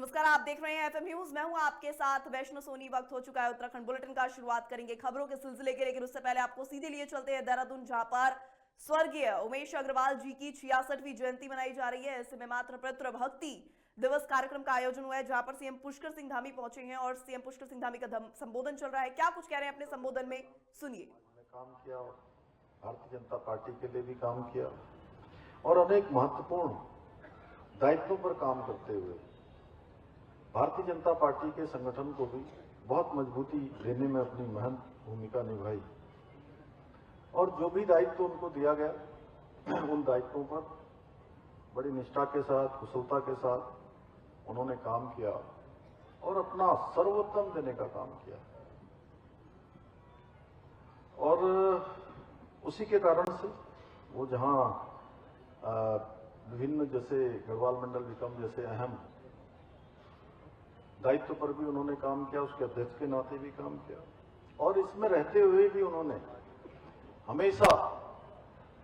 नमस्कार, आप देख रहे हैं एफएम न्यूज। मैं हूं आपके साथ वैष्णो सोनी। वक्त हो चुका है उत्तराखंड बुलेटिन का। शुरुआत करेंगे खबरों के सिलसिले के, लेकिन उससे पहले आपको सीधे लिए चलते हैं देहरादून, जहां पर स्वर्गीय उमेश अग्रवाल जी की 66वीं जयंती मनाई जा रही है। ऐसे में मातृपितृ भक्ति दिवस कार्यक्रम का आयोजन हुआ है, जहां पर सीएम पुष्कर सिंह धामी पहुंचे हैं और सीएम पुष्कर सिंह धामी का संबोधन चल रहा है। क्या कुछ कह रहे हैं अपने संबोधन में, सुनिए। काम किया, भारतीय जनता पार्टी के लिए भी काम किया और अनेक महत्वपूर्ण दायित्वों पर काम करते हुए भारतीय जनता पार्टी के संगठन को भी बहुत मजबूती देने में अपनी महत्वपूर्ण भूमिका निभाई और जो भी दायित्व उनको दिया गया उन दायित्वों पर बड़ी निष्ठा के साथ, कुशलता के साथ उन्होंने काम किया और अपना सर्वोत्तम देने का काम किया। और उसी के कारण से वो जहां विभिन्न जैसे गढ़वाल मंडल विक्रम जैसे अहम दायित्व पर भी उन्होंने काम किया, उसके अध्यक्ष के नाते भी काम किया और इसमें रहते हुए भी उन्होंने हमेशा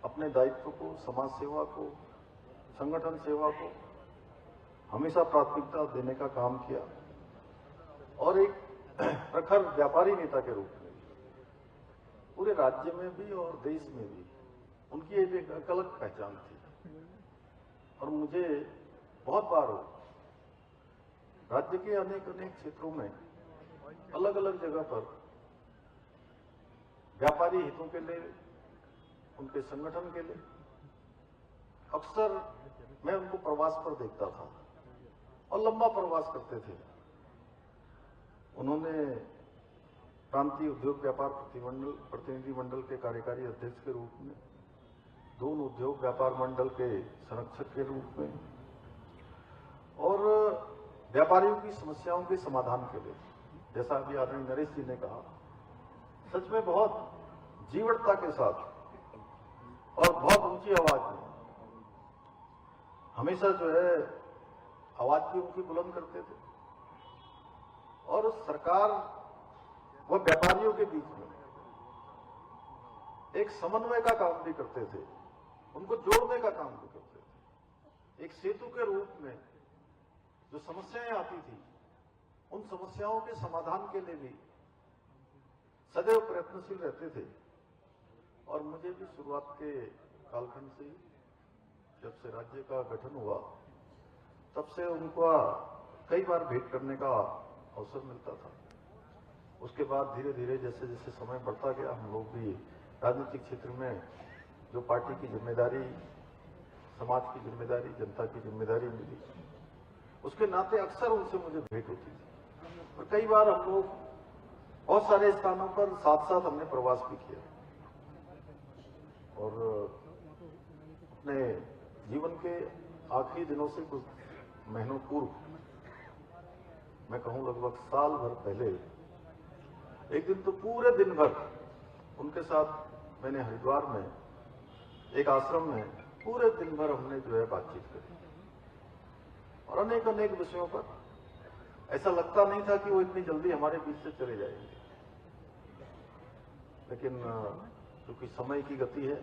अपने दायित्व को, समाज सेवा को, संगठन सेवा को हमेशा प्राथमिकता देने का काम किया और एक प्रखर व्यापारी नेता के रूप में पूरे राज्य में भी और देश में भी उनकी एक अलग पहचान थी। और मुझे बहुत बार राज्य के अनेक क्षेत्रों में अलग अलग जगह पर व्यापारी हितों के लिए, उनके संगठन के लिए अक्सर मैं उनको प्रवास पर देखता था और लंबा प्रवास करते थे। उन्होंने प्रांतीय उद्योग व्यापार प्रतिनिधि मंडल के कार्यकारी अध्यक्ष के रूप में, दोनों उद्योग व्यापार मंडल के संरक्षक के रूप में और व्यापारियों की समस्याओं के समाधान के लिए, जैसा अभी आदरणीय नरेश जी ने कहा, सच में बहुत जीवटता के साथ और बहुत ऊंची आवाज में हमेशा जो है आवाज भी उनकी बुलंद करते थे और सरकार व व्यापारियों के बीच में एक समन्वय का काम भी करते थे, उनको जोड़ने का काम भी करते थे। एक सेतु के रूप में जो समस्याएं आती थी, उन समस्याओं के समाधान के लिए भी सदैव प्रयत्नशील रहते थे। और मुझे भी शुरुआत के कालखंड से ही, जब से राज्य का गठन हुआ, तब से उनका कई बार भेंट करने का अवसर मिलता था। उसके बाद धीरे धीरे जैसे जैसे समय बढ़ता गया, हम लोग भी राजनीतिक क्षेत्र में जो पार्टी की जिम्मेदारी, समाज की जिम्मेदारी, जनता की जिम्मेदारी मिली, उसके नाते अक्सर उनसे मुझे भेंट होती थी और कई बार हम लोग बहुत सारे स्थानों पर साथ साथ हमने प्रवास भी किया। और अपने जीवन के आखिरी दिनों से कुछ महीनों पूर्व, मैं कहूं लगभग साल भर पहले, एक दिन तो पूरे दिन भर उनके साथ मैंने हरिद्वार में एक आश्रम में पूरे दिन भर हमने जो है बातचीत करी और अनेक विषयों पर। ऐसा लगता नहीं था कि वो इतनी जल्दी हमारे बीच से चले जाएंगे, लेकिन क्योंकि समय की गति है,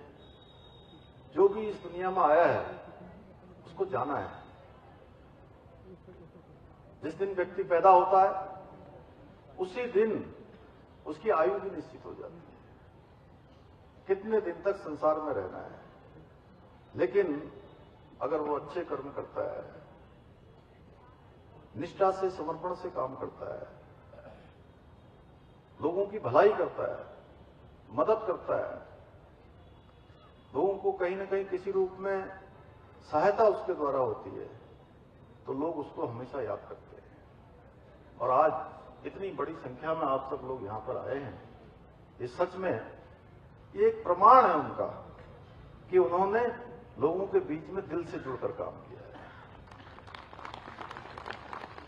जो भी इस दुनिया में आया है उसको जाना है। जिस दिन व्यक्ति पैदा होता है उसी दिन उसकी आयु भी निश्चित हो जाती है, कितने दिन तक संसार में रहना है। लेकिन अगर वो अच्छे कर्म करता है, निष्ठा से, समर्पण से काम करता है, लोगों की भलाई करता है, मदद करता है, लोगों को कहीं ना कहीं किसी रूप में सहायता उसके द्वारा होती है, तो लोग उसको हमेशा याद करते हैं। और आज इतनी बड़ी संख्या में आप सब लोग यहां पर आए हैं, ये सच में ये एक प्रमाण है उनका कि उन्होंने लोगों के बीच में दिल से जुड़कर काम किया है।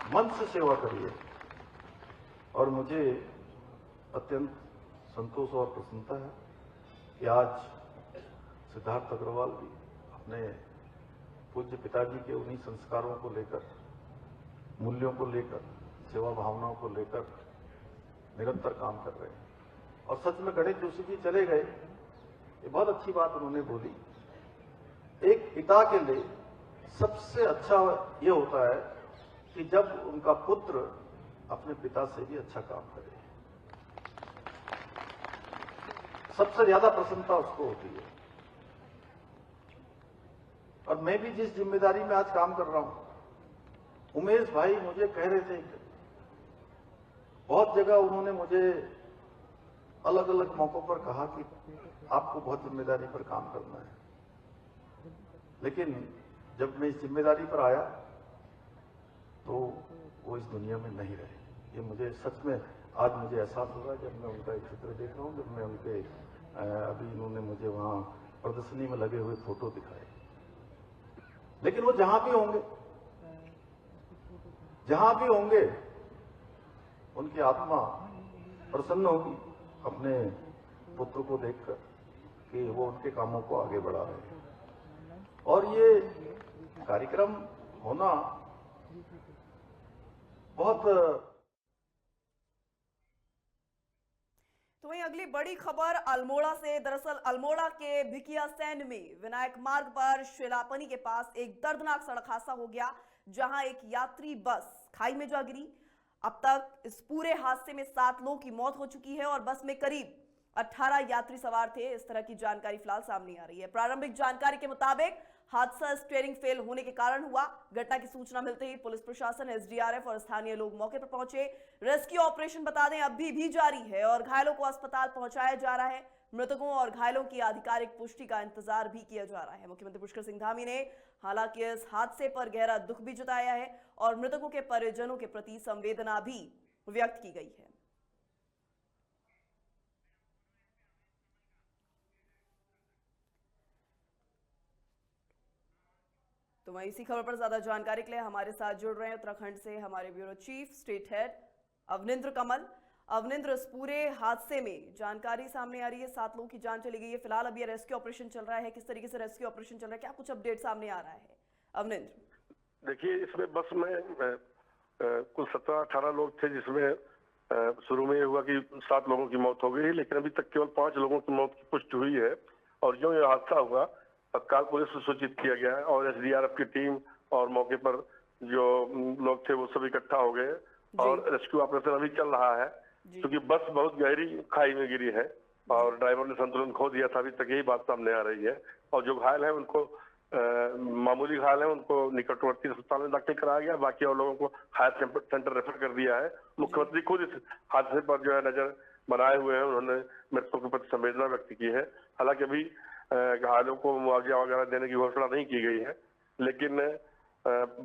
मन से सेवा करिए। और मुझे अत्यंत संतोष और प्रसन्नता है कि आज सिद्धार्थ अग्रवाल भी अपने पूज्य पिताजी के उन्हीं संस्कारों को लेकर, मूल्यों को लेकर, सेवा भावनाओं को लेकर निरंतर काम कर रहे हैं। और सच में गणेश जोशी जी चले गए, ये बहुत अच्छी बात उन्होंने बोली। एक पिता के लिए सबसे अच्छा ये होता है कि जब उनका पुत्र अपने पिता से भी अच्छा काम करे। सबसे ज्यादा प्रसन्नता उसको होती है। और मैं भी जिस जिम्मेदारी में आज काम कर रहा हूं, उमेश भाई मुझे कह रहे थे, बहुत जगह उन्होंने मुझे अलग अलग मौकों पर कहा कि आपको बहुत जिम्मेदारी पर काम करना है, लेकिन जब मैं इस जिम्मेदारी पर आया तो वो इस दुनिया में नहीं रहे। ये मुझे सच में आज मुझे एहसास हो रहा है जब मैं उनका एक चित्र देख रहा हूं, जब मैं उनके अभी इन्होंने मुझे वहां प्रदर्शनी में लगे हुए फोटो दिखाए। लेकिन वो जहां भी होंगे उनकी आत्मा प्रसन्न होगी अपने पुत्र को देखकर कि वो उनके कामों को आगे बढ़ा रहे हैं। और ये कार्यक्रम होना बहुत। तो वहीं अगली बड़ी खबर अल्मोड़ा से। दरअसल अल्मोड़ा के भिकिया सैन में विनायक मार्ग पर शेलापनी के पास एक दर्दनाक सड़क हादसा हो गया, जहां एक यात्री बस खाई में जा गिरी। अब तक इस पूरे हादसे में 7 लोगों की मौत हो चुकी है और बस में करीब 18 यात्री सवार थे। इस तरह की जानकारी फिलहाल सामने आ रही है। प्रारंभिक जानकारी के मुताबिक हादसा स्टीयरिंग फेल होने के कारण हुआ। घटना की सूचना मिलते ही पुलिस प्रशासन, एसडीआरएफ और स्थानीय लोग मौके पर पहुंचे। रेस्क्यू ऑपरेशन बता दें अभी भी जारी है और घायलों को अस्पताल पहुंचाया जा रहा है। मृतकों और घायलों की आधिकारिक पुष्टि का इंतजार भी किया जा रहा है। मुख्यमंत्री पुष्कर सिंह धामी ने हालांकि इस हादसे पर गहरा दुख भी जताया है और मृतकों के परिजनों के प्रति संवेदना भी व्यक्त की गई है। तो वहीं इसी खबर पर ज्यादा जानकारी के लिए हमारे साथ जुड़ रहे हैं उत्तराखंड से हमारे bureau chief state head Avnindra Kamal. Avnindra, इस पूरे हादसे में जानकारी सामने आ रही है, 7 लोगों की जान चली गई है। फिलहाल अभी रेस्क्यू ऑपरेशन चल रहा है, किस तरीके से रेस्क्यू ऑपरेशन चल रहा है, क्या कुछ अपडेट सामने आ रहा है अवनिंद्र? देखिए, इसमें बस में कुल 17-18 लोग थे, जिसमें शुरू में ये हुआ कि 7 लोगों की मौत हो गई, लेकिन अभी तक केवल 5 लोगों की मौत की पुष्टि हुई है। और जो ये हादसा हुआ तत्काल पुलिस को सूचित किया गया है और एसडीआरएफ की टीम और मौके पर जो लोग थे वो सब इकट्ठा हो गए और रेस्क्यू ऑपरेशन अभी चल रहा है। क्योंकि बस बहुत गहरी खाई में गिरी है और ड्राइवर ने संतुलन खो दिया था, अभी तक यही बात सामने आ रही है। और जो घायल है उनको मामूली घायल है, उनको निकटवर्ती अस्पताल में दाखिल कराया गया। बाकी और लोगों को हायर सेंटर रेफर कर दिया है। मुख्यमंत्री खुद इस हादसे पर जो है नजर बनाए हुए हैं, उन्होंने मृतकों के प्रति संवेदना व्यक्त की है। हालांकि अभी घायलों को मुआवजा वगैरह देने की घोषणा नहीं की गई है, लेकिन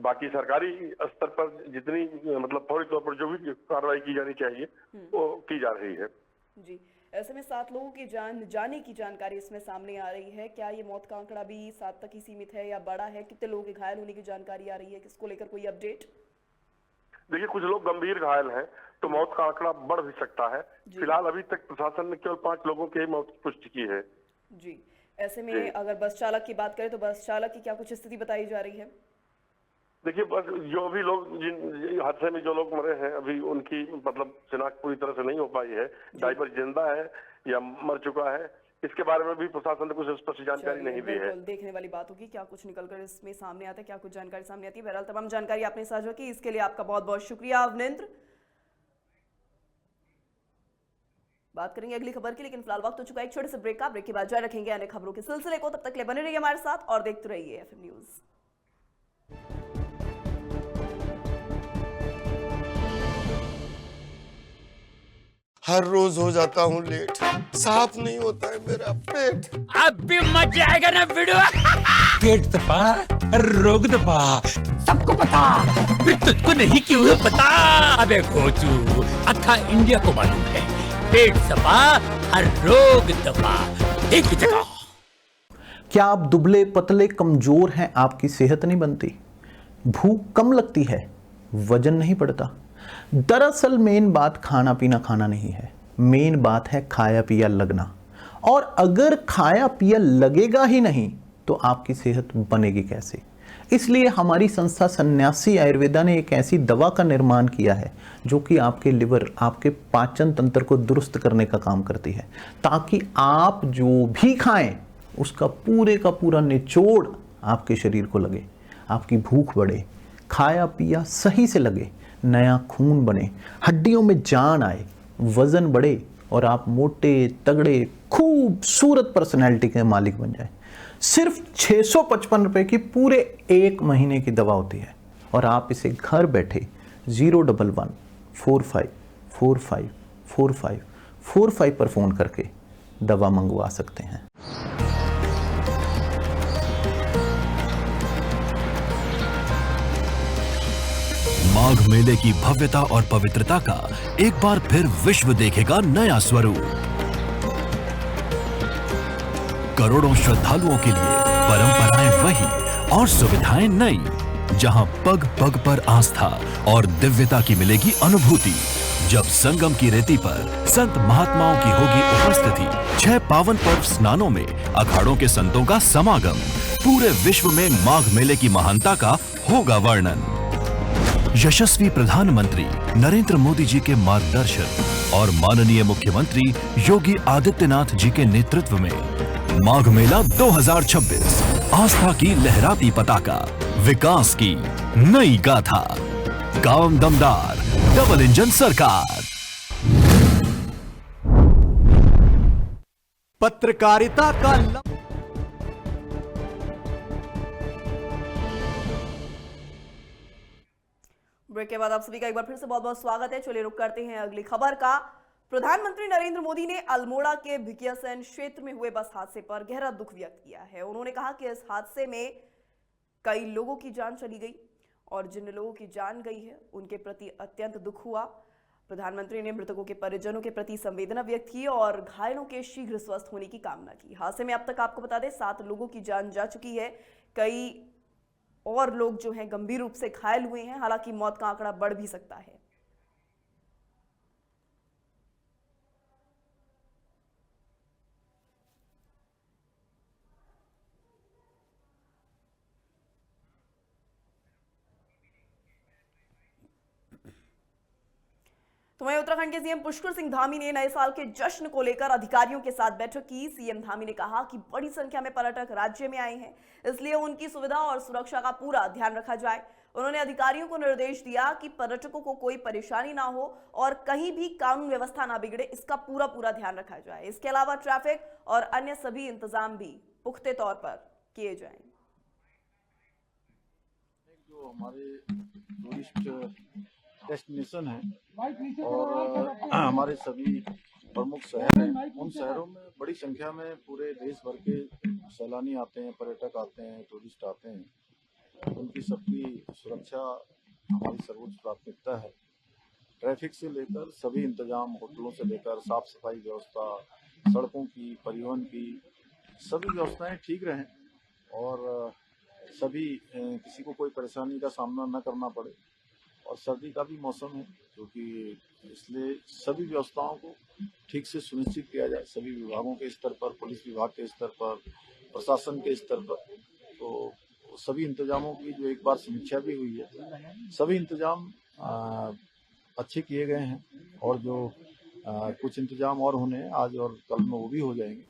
बाकी सरकारी स्तर पर जितनी मतलब फौरी तौर पर जो भी कार्रवाई की जानी चाहिए वो की जा रही है। जी, ऐसे में 7 लोगों की जान जाने की जानकारी इसमें सामने आ रही है। क्या ये मौत का आंकड़ा भी 7 तक ही सीमित है या बड़ा है? कितने लोगों के घायल होने की जानकारी आ रही है, किसको लेकर कोई अपडेट? देखिए, कुछ लोग गंभीर घायल हैं तो मौत का आंकड़ा बढ़ भी सकता है। फिलहाल अभी तक प्रशासन ने केवल 5 लोगों की मौत की पुष्टि की है। जी, ऐसे में अगर बस चालक की बात करें तो बस चालक की क्या कुछ स्थिति बताई जा रही है? देखिए, बस जो भी लोग जिन हादसे में जो लोग मरे हैं अभी उनकी मतलब शिनाख्त पूरी तरह से नहीं हो पाई है। ड्राइवर जिंदा है या मर चुका है, इसके बारे में भी प्रशासन ने कुछ स्पष्ट जानकारी नहीं दी है। देखने वाली बात होगी क्या कुछ निकलकर इसमें सामने आता है, क्या कुछ जानकारी सामने आती है। बहरहाल तमाम जानकारी आपने साझा की, इसके लिए आपका बहुत बहुत शुक्रिया अवनिंद्र। बात करेंगे अगली खबर की, लेकिन फिलहाल वक्त हो चुका है एक छोटे से ब्रेक का। ब्रेक के बाद जारी रखेंगे अन्य खबरों के सिलसिले को। तब तक के लिए बने रहिए हमारे साथ और देखते रहिए एफएम न्यूज। हर रोज हो जाता हूँ लेट, साफ नहीं होता है मेरा पेट। अब भी मजा आएगा ना वीडियो। पेट दबा, रोग दबा, सबको पता, फिर तुझको नहीं क्यों पता? अबे खोचू, अक्खा इंडिया को मालूम है, पेट दबा, हर रोग दबा, एक ही जगह। क्या आप दुबले पतले कमजोर हैं, आपकी सेहत नहीं बनती, भूख कम लगती है, वजन नहीं बढ़ता? दरअसल मेन बात खाना नहीं है, मेन बात है खाया पिया लगना। और अगर खाया पिया लगेगा ही नहीं तो आपकी सेहत बनेगी कैसे? इसलिए हमारी संस्था सन्यासी आयुर्वेदा ने एक ऐसी दवा का निर्माण किया है जो कि आपके लिवर, आपके पाचन तंत्र को दुरुस्त करने का काम करती है, ताकि आप जो भी खाएं उसका पूरे का पूरा निचोड़ आपके शरीर को लगे, आपकी भूख बढ़े, खाया पिया सही से लगे, नया खून बने, हड्डियों में जान आए, वजन बढ़े और आप मोटे तगड़े खूबसूरत पर्सनैलिटी के मालिक बन जाए। सिर्फ 655 रुपए की पूरे 1 महीने की दवा होती है और आप इसे घर बैठे 011-45454545 पर फ़ोन करके दवा मंगवा सकते हैं। माघ मेले की भव्यता और पवित्रता का एक बार फिर विश्व देखेगा नया स्वरूप। करोड़ों श्रद्धालुओं के लिए परंपराएं वही और सुविधाएं नई, जहां पग पग पर आस्था और दिव्यता की मिलेगी अनुभूति। जब संगम की रेती पर संत महात्माओं की होगी उपस्थिति, 6 पावन पर्व स्नानों में अखाड़ों के संतों का समागम, पूरे विश्व में माघ मेले की महानता का होगा वर्णन। यशस्वी प्रधानमंत्री नरेंद्र मोदी जी के मार्गदर्शन और माननीय मुख्यमंत्री योगी आदित्यनाथ जी के नेतृत्व में माघ मेला 2026 आस्था की लहराती पताका, विकास की नई गाथा, काम दमदार, डबल इंजन सरकार। पत्रकारिता का ब्रेक के बाद आप सभी का एक बार फिर से बहुत बहुत स्वागत है। चलिए रुक करते हैं अगली खबर का। प्रधानमंत्री नरेंद्र मोदी ने अल्मोड़ा के भिकियासैन क्षेत्र में हुए बस हादसे पर गहरा दुख व्यक्त किया है। उन्होंने कहा कि इस हादसे में कई लोगों की जान चली गई और जिन लोगों की जान गई है उनके प्रति अत्यंत दुख हुआ। प्रधानमंत्री ने मृतकों के परिजनों के प्रति संवेदना व्यक्त की और घायलों के शीघ्र स्वस्थ होने की कामना की। हादसे में अब तक आपको बता दें 7 लोगों की जान जा चुकी है, कई और लोग जो हैं गंभीर रूप से घायल हुए हैं। हालांकि मौत का आंकड़ा बढ़ भी सकता है। तो वहीं उत्तराखंड के सीएम पुष्कर सिंह धामी ने नए साल के जश्न को लेकर अधिकारियों के साथ बैठक की। सीएम धामी ने कहा कि बड़ी संख्या में पर्यटक राज्य में आए हैं, इसलिए उनकी सुविधा और सुरक्षा का पूरा ध्यान रखा जाए। उन्होंने अधिकारियों को निर्देश दिया कि पर्यटकों को कोई परेशानी ना हो और कहीं भी कानून व्यवस्था ना बिगड़े, इसका पूरा ध्यान रखा जाए। इसके अलावा ट्रैफिक और अन्य सभी इंतजाम भी पुख्ते तौर पर किए जाएं। जो हमारे टूरिस्ट डेस्टिनेशन है और हमारे सभी प्रमुख शहर हैं, उन शहरों में बड़ी संख्या में पूरे देश भर के सैलानी आते हैं, पर्यटक आते हैं, टूरिस्ट आते हैं। उनकी सबकी सुरक्षा हमारी सर्वोच्च प्राथमिकता है। ट्रैफिक से लेकर सभी इंतजाम, होटलों से लेकर साफ सफाई व्यवस्था, सड़कों की, परिवहन की, सभी व्यवस्थाएं ठीक रहें और सभी किसी को कोई परेशानी का सामना न करना पड़े। और सर्दी का भी मौसम है, क्योंकि इसलिए सभी व्यवस्थाओं को ठीक से सुनिश्चित किया जाए, सभी विभागों के स्तर पर, पुलिस विभाग के स्तर पर, प्रशासन के स्तर पर। तो सभी इंतजामों की जो एक बार समीक्षा भी हुई है, सभी इंतजाम अच्छे किए गए हैं और जो कुछ इंतजाम और होने हैं आज और कल में वो भी हो जाएंगे।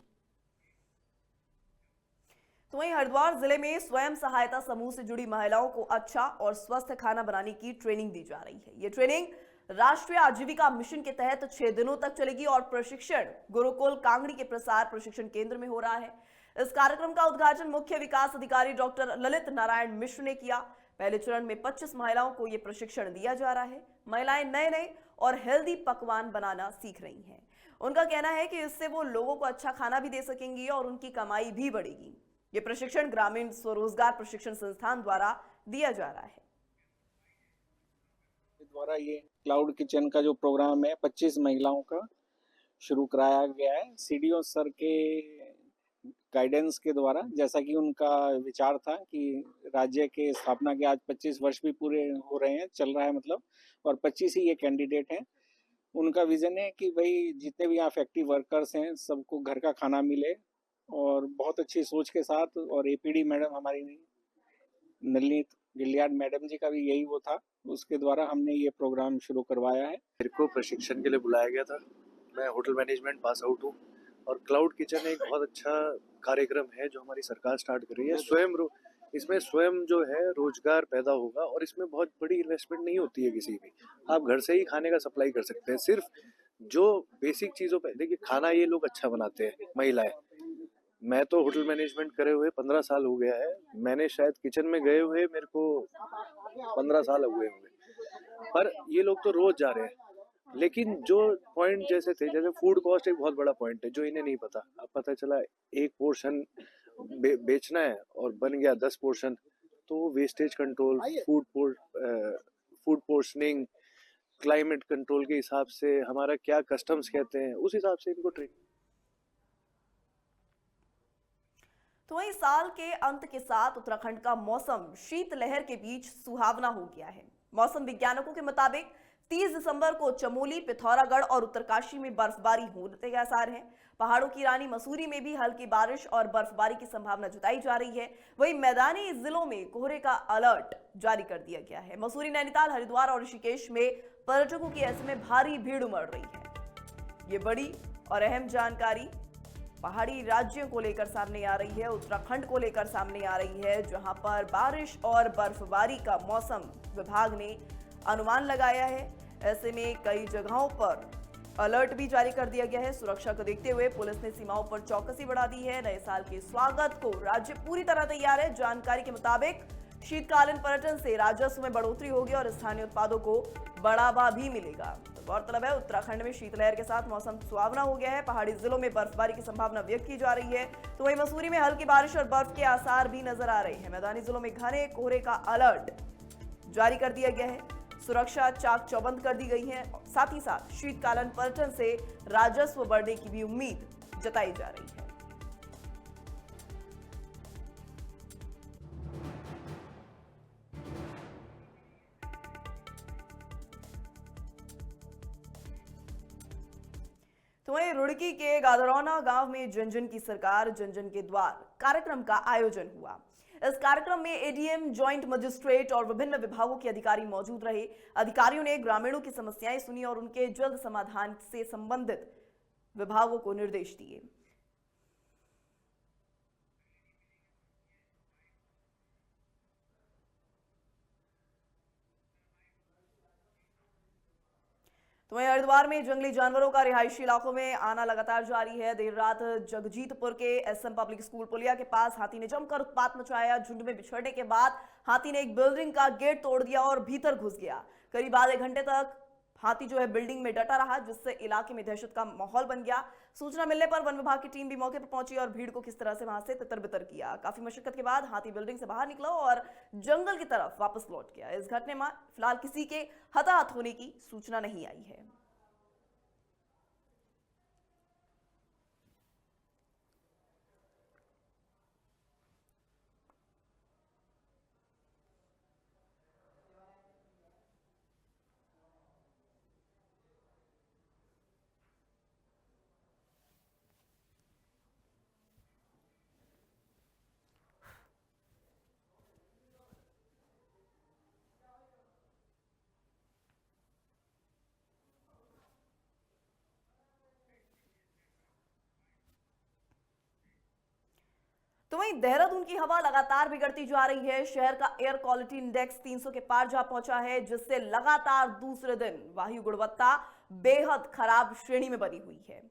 तो वहीं हरिद्वार जिले में स्वयं सहायता समूह से जुड़ी महिलाओं को अच्छा और स्वस्थ खाना बनाने की ट्रेनिंग दी जा रही है। ये ट्रेनिंग राष्ट्रीय आजीविका मिशन के तहत 6 दिनों तक चलेगी और प्रशिक्षण गुरुकुल कांगड़ी के प्रसार प्रशिक्षण केंद्र में हो रहा है। इस कार्यक्रम का उद्घाटन मुख्य विकास अधिकारी डॉक्टर ललित नारायण मिश्र ने किया। पहले चरण में 25 महिलाओं को यह प्रशिक्षण दिया जा रहा है। महिलाएं नए और हेल्दी पकवान बनाना सीख रही हैं। उनका कहना है कि इससे वो लोगों को अच्छा खाना भी दे सकेंगी और उनकी कमाई भी बढ़ेगी। ये प्रशिक्षण ग्रामीण स्वरोजगार प्रशिक्षण संस्थान द्वारा दिया जा रहा है। द्वारा ये क्लाउड किचन का जो प्रोग्राम है 25 महिलाओं का शुरू कराया गया है सीडीओ सर के गाइडेंस के द्वारा। जैसा कि उनका विचार था कि राज्य के स्थापना के आज 25 वर्ष भी पूरे हो रहे हैं, चल रहा है मतलब, और 25 ही ये कैंडिडेट हैं। उनका विजन है कि भाई जितने भी यहाँ फैक्ट्री वर्कर्स हैं सबको घर का खाना मिले, और बहुत अच्छी सोच के साथ। और एपीडी मैडम हमारी नलिनी गिलियाड मैडम जी का भी यही वो था, उसके द्वारा हमने ये प्रोग्राम शुरू करवाया है। मेरे को प्रशिक्षण के लिए बुलाया गया था। मैं होटल मैनेजमेंट पास आउट हूँ और क्लाउड किचन एक बहुत अच्छा कार्यक्रम है जो हमारी सरकार स्टार्ट कर रही है। इसमें स्वयं जो है रोजगार पैदा होगा और इसमें बहुत बड़ी इन्वेस्टमेंट नहीं होती है किसी भी। आप घर से ही खाने का सप्लाई कर सकते हैं। सिर्फ जो बेसिक चीज़ों पे देखिए, खाना ये लोग अच्छा बनाते हैं, महिलाएं। मैं तो होटल मैनेजमेंट करे हुए 15 साल हो गया है। मैंने शायद किचन में गए हुए मेरे को 15 साल हुए होंगे, पर ये लोग तो रोज जा रहे हैं। लेकिन जो पॉइंट जैसे थे, जैसे फूड कॉस्ट एक बहुत बड़ा पॉइंट है जो इन्हें नहीं पता। अब पता चला एक पोर्शन बेचना है और बन गया 10 पोर्शन, तो wastage control, food portioning, climate control के हिसाब से हमारा क्या कस्टम्स कहते हैं, उस हिसाब से इनको ट्रेन। तो वहीं साल के अंत के साथ उत्तराखंड का मौसम शीतलहर के बीच सुहावना हो गया है। मौसम वैज्ञानिकों के मुताबिक 30 दिसंबर को चमोली, पिथौरागढ़ और उत्तरकाशी में बर्फबारी होने के आसार हैं। पहाड़ों की रानी मसूरी में भी हल्की बारिश और बर्फबारी की संभावना जताई जा रही है। वहीं मैदानी जिलों में कोहरे का अलर्ट जारी कर दिया गया है। मसूरी, नैनीताल, हरिद्वार और ऋषिकेश में पर्यटकों की ऐसे में भारी भीड़ उमड़ रही है। ये बड़ी और अहम जानकारी पहाड़ी राज्यों को लेकर सामने आ रही है, उत्तराखंड को लेकर सामने आ रही है, जहां पर बारिश और बर्फबारी का मौसम विभाग ने अनुमान लगाया है। ऐसे में कई जगहों पर अलर्ट भी जारी कर दिया गया है। सुरक्षा को देखते हुए पुलिस ने सीमाओं पर चौकसी बढ़ा दी है। नए साल के स्वागत को राज्य पूरी तरह तैयार है। जानकारी के मुताबिक शीतकालीन पर्यटन से राजस्व में बढ़ोतरी होगी और स्थानीय उत्पादों को बढ़ावा भी मिलेगा। तो गौरतलब है, उत्तराखंड में शीतलहर के साथ मौसम सुहावना हो गया है। पहाड़ी जिलों में बर्फबारी की संभावना व्यक्त की जा रही है, तो वहीं मसूरी में हल्की बारिश और बर्फ के आसार भी नजर आ रहे हैं। मैदानी जिलों में घने कोहरे का अलर्ट जारी कर दिया गया है। सुरक्षा चाक चौबंद कर दी गई है। साथ ही साथ शीतकालीन पर्यटन से राजस्व बढ़ने की भी उम्मीद जताई जा रही है। तो वहीं रुड़की के गादरौना गांव में जन जन की सरकार, जन जन के द्वार कार्यक्रम का आयोजन हुआ। इस कार्यक्रम में एडीएम, जॉइंट मजिस्ट्रेट और विभिन्न विभागों के अधिकारी मौजूद रहे। अधिकारियों ने ग्रामीणों की समस्याएं सुनी और उनके जल्द समाधान से संबंधित विभागों को निर्देश दिए। तो वहीं हरिद्वार में जंगली जानवरों का रिहायशी इलाकों में आना लगातार जारी है। देर रात जगजीतपुर के एसएम पब्लिक स्कूल पुलिया के पास हाथी ने जमकर उत्पात मचाया। झुंड में बिछड़ने के बाद हाथी ने एक बिल्डिंग का गेट तोड़ दिया और भीतर घुस गया। करीब आधे घंटे तक हाथी जो है बिल्डिंग में डटा रहा, जिससे इलाके में दहशत का माहौल बन गया। सूचना मिलने पर वन विभाग की टीम भी मौके पर पहुंची और भीड़ को किस तरह से वहां से तितर-बितर किया। काफी मशक्कत के बाद हाथी बिल्डिंग से बाहर निकला और जंगल की तरफ वापस लौट गया। इस घटना में फिलहाल किसी के हताहत होने की सूचना नहीं आई है। तो वहीं देहरादून की हवा लगातार बिगड़ती जा रही है। शहर का एयर क्वालिटी इंडेक्स 300 के पार जा पहुंचा है, जिससे लगातार दूसरे दिन वायु गुणवत्ता बेहद खराब श्रेणी में बनी हुई है।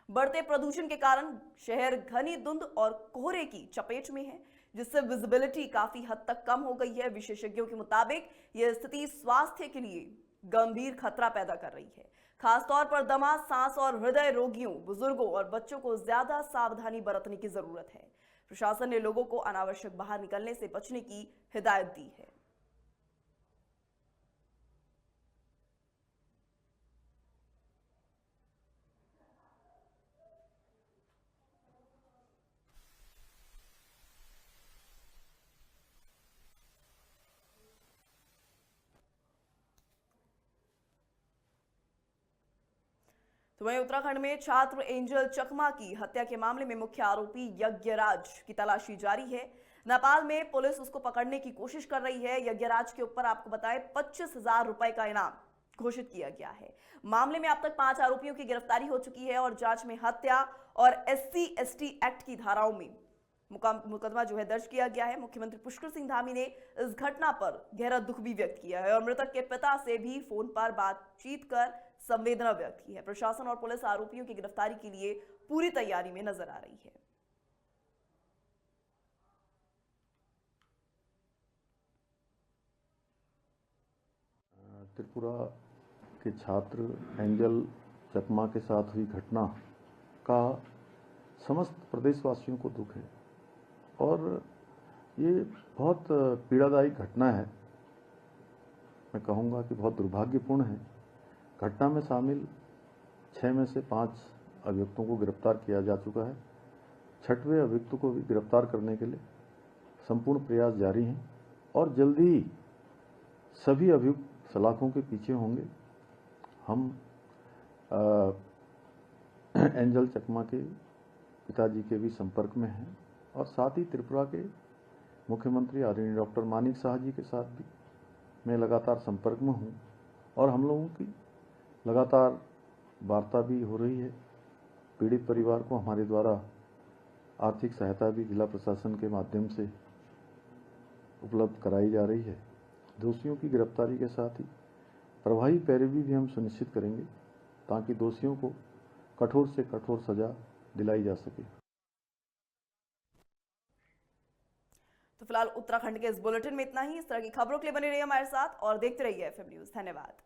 बढ़ते प्रदूषण के कारण शहर घनी धुंध और कोहरे की चपेट में है, जिससे विजिबिलिटी काफी हद तक कम हो गई है। विशेषज्ञों के मुताबिक यह स्थिति स्वास्थ्य के लिए गंभीर खतरा पैदा कर रही है। खासतौर पर दमा, सांस और हृदय रोगियों, बुजुर्गों और बच्चों को ज्यादा सावधानी बरतने की जरूरत है। प्रशासन ने लोगों को अनावश्यक बाहर निकलने से बचने की हिदायत दी है। तो वहीं उत्तराखंड में छात्र एंजल चकमा की हत्या के मामले में मुख्य आरोपी यज्ञराज की तलाशी जारी है। नेपाल में पुलिस उसको पकड़ने की कोशिश कर रही है। यज्ञराज के ऊपर आपको बताएं 25,000 रुपए का इनाम घोषित किया गया है। मामले में अब तक 5 आरोपियों की गिरफ्तारी हो चुकी है और जांच में हत्या और SC/ST एक्ट की धाराओं में मुकदमा जो है दर्ज किया गया है। मुख्यमंत्री पुष्कर सिंह धामी ने इस घटना पर गहरा दुख भी व्यक्त किया है और मृतक के पिता से भी फोन पर बातचीत कर संवेदना व्यक्त की है। प्रशासन और पुलिस आरोपियों की गिरफ्तारी के लिए पूरी तैयारी में नजर आ रही है। त्रिपुरा के छात्र एंजल चकमा के साथ हुई घटना का समस्त प्रदेशवासियों को दुख है और ये बहुत पीड़ादायी घटना है। मैं कहूँगा कि बहुत दुर्भाग्यपूर्ण है। घटना में शामिल 6 में से 5 अभियुक्तों को गिरफ्तार किया जा चुका है। 6वें अभियुक्त को भी गिरफ्तार करने के लिए संपूर्ण प्रयास जारी हैं और जल्दी ही सभी अभियुक्त सलाखों के पीछे होंगे। हम एंजल चकमा के पिताजी के भी संपर्क में हैं और साथ ही त्रिपुरा के मुख्यमंत्री आदरणीय डॉक्टर मानिक साह जी के साथ भी मैं लगातार संपर्क में हूं और हम लोगों की लगातार वार्ता भी हो रही है। पीड़ित परिवार को हमारे द्वारा आर्थिक सहायता भी जिला प्रशासन के माध्यम से उपलब्ध कराई जा रही है। दोषियों की गिरफ्तारी के साथ ही प्रभावी पैरवी भी हम सुनिश्चित करेंगे ताकि दोषियों को कठोर से कठोर सजा दिलाई जा सके। तो फिलहाल उत्तराखंड के इस बुलेटिन में इतना ही। इस तरह की खबरों के लिए बने रहिए हमारे साथ और देखते रहिए FM न्यूज़। धन्यवाद।